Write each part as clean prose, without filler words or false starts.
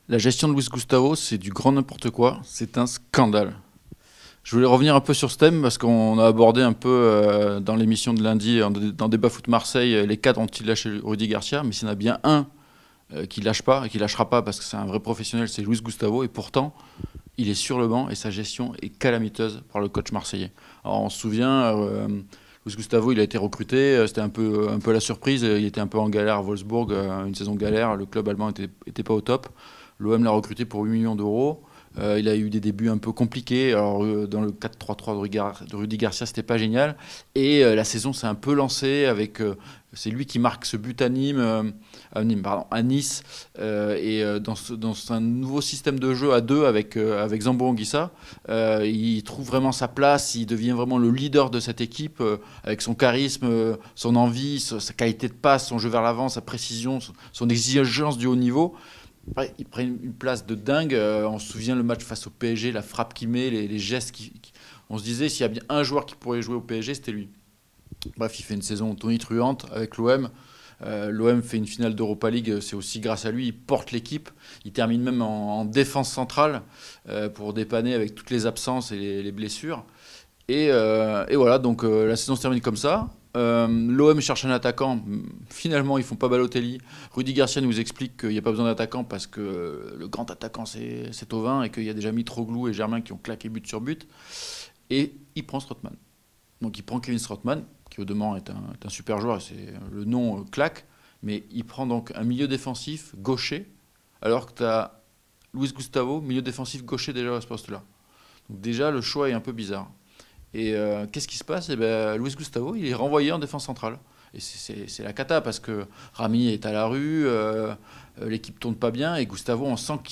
La gestion de Luis Gustavo, c'est du grand n'importe quoi, c'est un scandale. Je voulais revenir un peu sur ce thème parce qu'on a abordé un peu dans l'émission de lundi, dans Débat Foot Marseille, les cadres ont-ils lâché Rudy Garcia, mais s'il y en a bien un qui lâche pas et qui lâchera pas parce que c'est un vrai professionnel, c'est Luis Gustavo, et pourtant il est sur le banc et sa gestion est calamiteuse par le coach marseillais. Alors on se souvient, Luis Gustavo il a été recruté, c'était un peu la surprise, il était un peu en galère à Wolfsburg, une saison galère, le club allemand était pas au top. L'OM l'a recruté pour 8 millions d'euros. Il a eu des débuts un peu compliqués. Alors, dans le 4-3-3 de Rudy Garcia, c'était pas génial. Et la saison s'est un peu lancée avec. C'est lui qui marque ce but à Nîmes, à Nice. Dans un nouveau système de jeu à deux avec Zambo Anguissa, il trouve vraiment sa place. Il devient vraiment le leader de cette équipe avec son charisme, son envie, sa qualité de passe, son jeu vers l'avant, sa précision, son exigence du haut niveau. Ouais, il prend une place de dingue. On se souvient le match face au PSG, la frappe qu'il met, les gestes. On se disait, s'il y a bien un joueur qui pourrait jouer au PSG, c'était lui. Bref, il fait une saison tonitruante avec l'OM. L'OM fait une finale d'Europa League, c'est aussi grâce à lui. Il porte l'équipe. Il termine même en défense centrale pour dépanner avec toutes les absences et les blessures. Et voilà, donc la saison se termine comme ça. L'OM cherche un attaquant. Finalement, ils font pas Balotelli. Rudy Garcia nous explique qu'il n'y a pas besoin d'attaquant parce que le grand attaquant, c'est Thauvin et qu'il y a déjà Mitroglou et Germain qui ont claqué but sur but. Et il prend Strootman. Donc il prend Kevin Strootman, qui au demeurant est un super joueur, et le nom claque. Mais il prend donc un milieu défensif gaucher, alors que tu as Luis Gustavo, milieu défensif gaucher déjà à ce poste-là. Donc déjà, le choix est un peu bizarre. Et qu'est-ce qui se passe? Luis Gustavo, il est renvoyé en défense centrale. Et c'est la cata parce que Rami est à la rue, l'équipe tourne pas bien et Gustavo, on sent que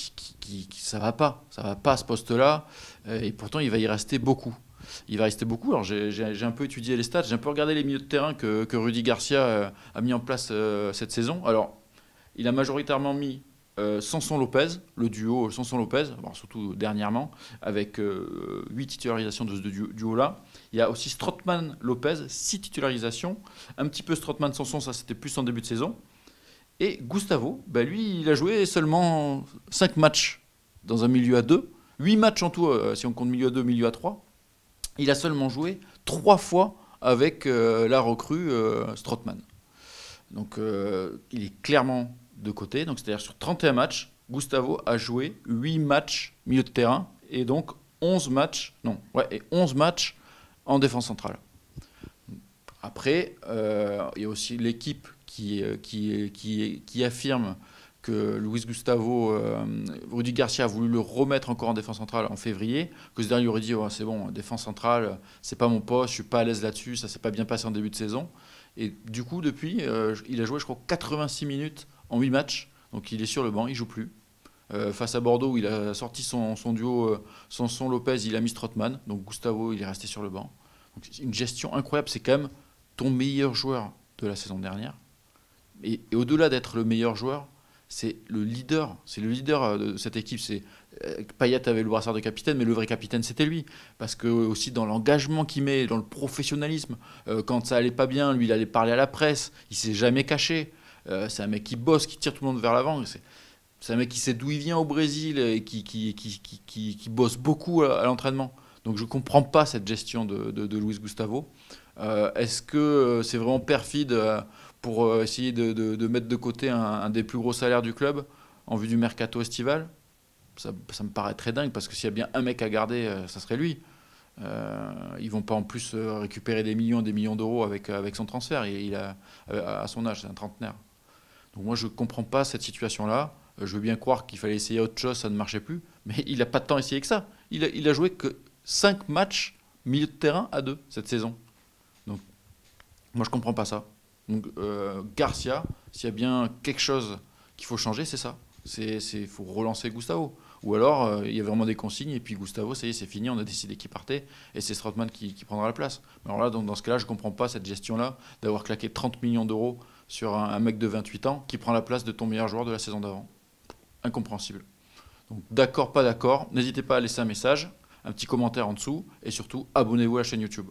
ça va pas. Ça va pas à ce poste-là. Et pourtant, il va y rester beaucoup. Il va rester beaucoup. Alors, j'ai un peu étudié les stats, j'ai un peu regardé les milieux de terrain que Rudy Garcia a mis en place cette saison. Alors, il a majoritairement mis Sanson Lopez, le duo Sanson Lopez, bon, surtout dernièrement, avec 8 titularisations de ce duo-là. Il y a aussi Strootman Lopez, 6 titularisations. Un petit peu Strootman Sanson, ça c'était plus en début de saison. Et Gustavo, lui, il a joué seulement 5 matchs dans un milieu à 2. 8 matchs en tout, si on compte milieu à 2, milieu à 3. Il a seulement joué 3 fois avec la recrue Strootman. Donc il est clairement de côté. Donc c'est-à-dire sur 31 matchs, Gustavo a joué 8 matchs milieu de terrain et donc 11 matchs, non, ouais, et 11 matchs en défense centrale. Après, il y a aussi l'équipe qui affirme que Luis Gustavo, Rudy Garcia a voulu le remettre encore en défense centrale en février, que ce dernier lui aurait dit oh, c'est bon, défense centrale, c'est pas mon poste, je suis pas à l'aise là-dessus, ça s'est pas bien passé en début de saison. Et du coup, depuis, il a joué, je crois, 86 minutes en 8 matchs. Donc il est sur le banc, il joue plus. Face à Bordeaux, où il a sorti son duo Sanson Lopez, il a mis Strootman. Donc Gustavo, il est resté sur le banc. Donc c'est une gestion incroyable. C'est quand même ton meilleur joueur de la saison dernière. Et au-delà d'être le meilleur joueur, c'est le leader. C'est le leader de cette équipe. Payet avait le brassard de capitaine, mais le vrai capitaine, c'était lui. Parce que aussi dans l'engagement qu'il met, dans le professionnalisme, quand ça allait pas bien, lui, il allait parler à la presse. Il s'est jamais caché. C'est un mec qui bosse, qui tire tout le monde vers l'avant. C'est un mec qui sait d'où il vient au Brésil et qui bosse beaucoup à l'entraînement. Donc je ne comprends pas cette gestion de Luis Gustavo. Est-ce que c'est vraiment perfide pour essayer de mettre de côté un des plus gros salaires du club en vue du mercato estival? Ça me paraît très dingue parce que s'il y a bien un mec à garder, ça serait lui. Ils vont pas en plus récupérer des millions d'euros avec son transfert. Il a, à son âge, c'est un trentenaire. Donc moi je ne comprends pas cette situation-là. Je veux bien croire qu'il fallait essayer autre chose, ça ne marchait plus. Mais il n'a pas tant essayé que ça. Il a joué que 5 matchs milieu de terrain à 2 cette saison. Donc moi je ne comprends pas ça. Donc Garcia, s'il y a bien quelque chose qu'il faut changer, c'est ça. Il faut relancer Gustavo. Ou alors il y a vraiment des consignes et puis Gustavo, ça y est, c'est fini, on a décidé qu'il partait et c'est Strootman qui prendra la place. Mais alors là, dans ce cas-là, je ne comprends pas cette gestion-là d'avoir claqué 30 millions d'euros sur un mec de 28 ans qui prend la place de ton meilleur joueur de la saison d'avant. Incompréhensible. Donc d'accord, pas d'accord, n'hésitez pas à laisser un message, un petit commentaire en dessous et surtout abonnez-vous à la chaîne YouTube.